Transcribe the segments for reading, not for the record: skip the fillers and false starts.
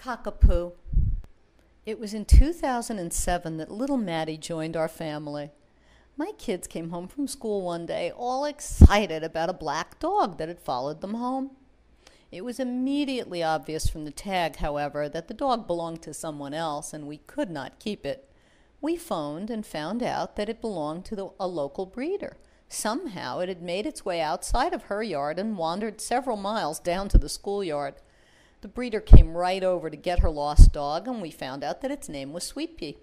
Cockapoo. It was in 2007 that little Maddie joined our family. My kids came home from school one day all excited about a black dog that had followed them home. It was immediately obvious from the tag, however, that the dog belonged to someone else and we could not keep it. We phoned and found out that it belonged to a local breeder. Somehow it had made its way outside of her yard and wandered several miles down to the schoolyard. The breeder came right over to get her lost dog, and we found out that its name was Sweet Pea.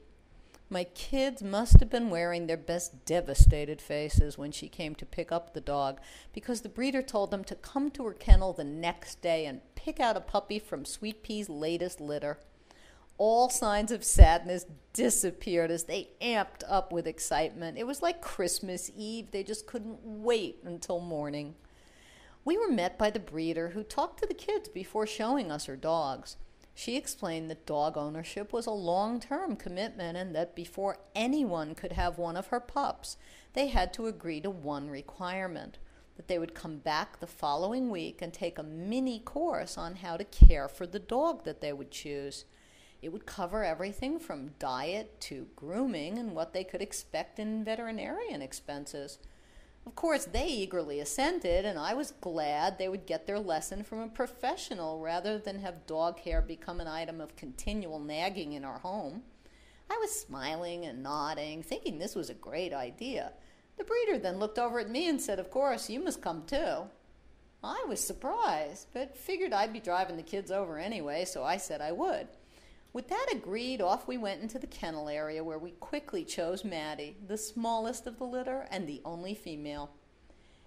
My kids must have been wearing their best devastated faces when she came to pick up the dog, because the breeder told them to come to her kennel the next day and pick out a puppy from Sweet Pea's latest litter. All signs of sadness disappeared as they amped up with excitement. It was like Christmas Eve. They just couldn't wait until morning. We were met by the breeder, who talked to the kids before showing us her dogs. She explained that dog ownership was a long-term commitment and that before anyone could have one of her pups, they had to agree to one requirement: that they would come back the following week and take a mini course on how to care for the dog that they would choose. It would cover everything from diet to grooming and what they could expect in veterinarian expenses. Of course, they eagerly assented, and I was glad they would get their lesson from a professional rather than have dog hair become an item of continual nagging in our home. I was smiling and nodding, thinking this was a great idea. The breeder then looked over at me and said, "Of course, you must come too." I was surprised, but figured I'd be driving the kids over anyway, so I said I would. With that agreed, off we went into the kennel area, where we quickly chose Maddie, the smallest of the litter and the only female.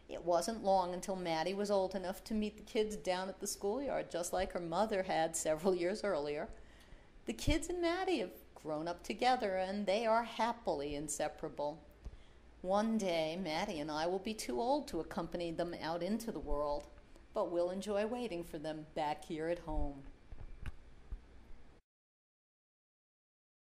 It wasn't long until Maddie was old enough to meet the kids down at the schoolyard, just like her mother had several years earlier. The kids and Maddie have grown up together, and they are happily inseparable. One day, Maddie and I will be too old to accompany them out into the world, but we'll enjoy waiting for them back here at home.